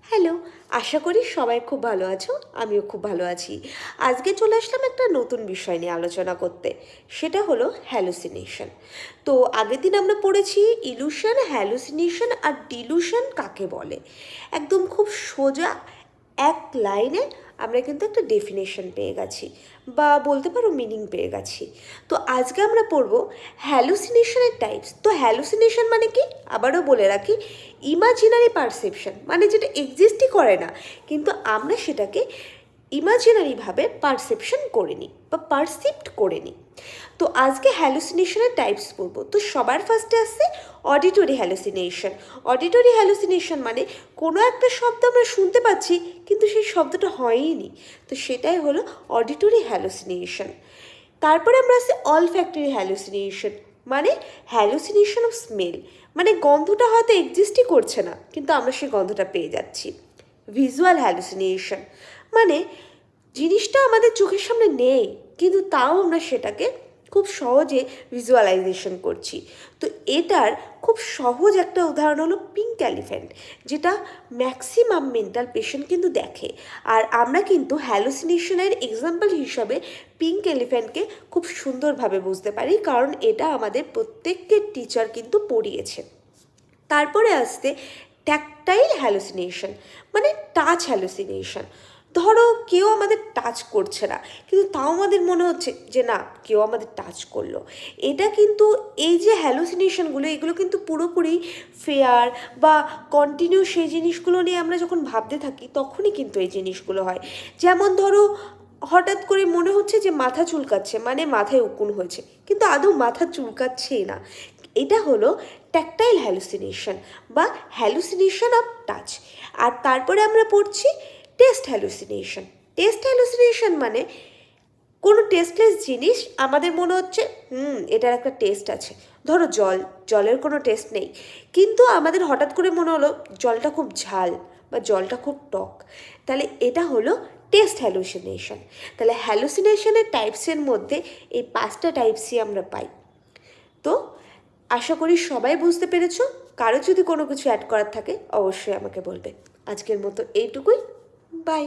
Hello, আশা করি সবাই খুব ভালো আছো। আমিও খুব ভালো আছি। আজকে চলে আসলাম একটা নতুন বিষয় নিয়ে আলোচনা করতে। সেটা হলো হ্যালুসিনেশন। তো আগের দিন আমরা পড়েছি ইলুশন, হ্যালুসিনেশন আর ডিলুশন কাকে বলে। একদম খুব সোজা এক লাইনে আমরা কিন্তু একটা ডেফিনেশন পেয়ে গেছি, বা বলতে পারো মিনিং পেয়ে গেছি। তো আজকে আমরা পড়ব হ্যালুসিনেশনের টাইপস। তো হ্যালুসিনেশন মানে কি, আবারও বলে রাখি, ইমাজিনারি পারসেপশন, মানে যেটা এক্সিস্টই করে না, কিন্তু আমরা সেটাকে ইমাজিনারিভাবে পারসেপশন করে নিই বা পারসিপ্ট করে নিই। তো আজকে হ্যালুসিনেশনের টাইপস পড়বো। তো সবার ফার্স্টে আসছে অডিটরি হ্যালুসিনেশন। অডিটরি হ্যালুসিনেশন মানে কোনো একটা শব্দ আমরা শুনতে পাচ্ছি কিন্তু সেই শব্দটা হয়ইনি, তো সেটাই হলো অডিটরি হ্যালুসিনেশন। তারপরে আমরা আসছি অলফ্যাক্টরি হ্যালুসিনেশন, মানে হ্যালুসিনেশন অফ স্মেল, মানে গন্ধটা হয়তো এক্সিস্টই করছে না কিন্তু আমরা সেই গন্ধটা পেয়ে যাচ্ছি। ভিজুয়াল হ্যালুসিনেশন, মানে জিনিসটা আমাদের চোখের সামনে নেই কিন্তু তাও আমরা সেটাকে খুব সহজে ভিজুয়ালাইজেশন করছি। তো এটার খুব সহজ একটা উদাহরণ হলো পিঙ্ক এলিফ্যান্ট, যেটা ম্যাক্সিমাম মেন্টাল পেশেন্ট কিন্তু দেখে। আর আমরা কিন্তু হ্যালুসিনেশনের এক্সাম্পল হিসাবে পিঙ্ক এলিফ্যান্টকে খুব সুন্দরভাবে বুঝতে পারি, কারণ এটা আমাদের প্রত্যেকের টিচার কিন্তু পড়িয়েছে। তারপরে আসতে ট্যাকটাইল হ্যালুসিনেশন, মানে টাচ হ্যালুসিনেশন। ধরো কেউ আমাদের টাচ করছে না কিন্তু তাও আমাদের মনে হচ্ছে যে না, কেউ আমাদের টাচ করলো। এটা কিন্তু এই যে হ্যালুসিনেশনগুলো, এগুলো কিন্তু পুরোপুরি ফেয়ার বা কন্টিনিউ সেই জিনিসগুলো নিয়ে আমরা যখন ভাবতে থাকি তখনই কিন্তু এই জিনিসগুলো হয়। যেমন ধরো হঠাৎ করে মনে হচ্ছে যে মাথা চুলকাচ্ছে, মানে মাথায় উকুন হয়েছে, কিন্তু আদৌ মাথা চুলকাচ্ছেই না। এটা হলো ট্যাকটাইল হ্যালুসিনেশন বা হ্যালুসিনেশন অফ টাচ। আর তারপরে আমরা পড়ছি টেস্ট হ্যালুসিনেশন। টেস্ট হ্যালুসিনেশন মানে কোনো টেস্টলেস জিনিস আমাদের মনে হচ্ছে এটার একটা টেস্ট আছে। ধরো জলের কোনো টেস্ট নেই কিন্তু আমাদের হঠাৎ করে মনে হলো জলটা খুব ঝাল বা জলটা খুব টক, তাহলে এটা হলো টেস্ট হ্যালুসিনেশন। তাহলে হ্যালুসিনেশনের টাইপসের মধ্যে এই 5টা টাইপসই আমরা পাই। তো আশা করি সবাই বুঝতে পেরেছো। কারো যদি কোনো কিছু অ্যাড করার থাকে অবশ্যই আমাকে বলবে। আজকের মতো এইটুকুই। বাই।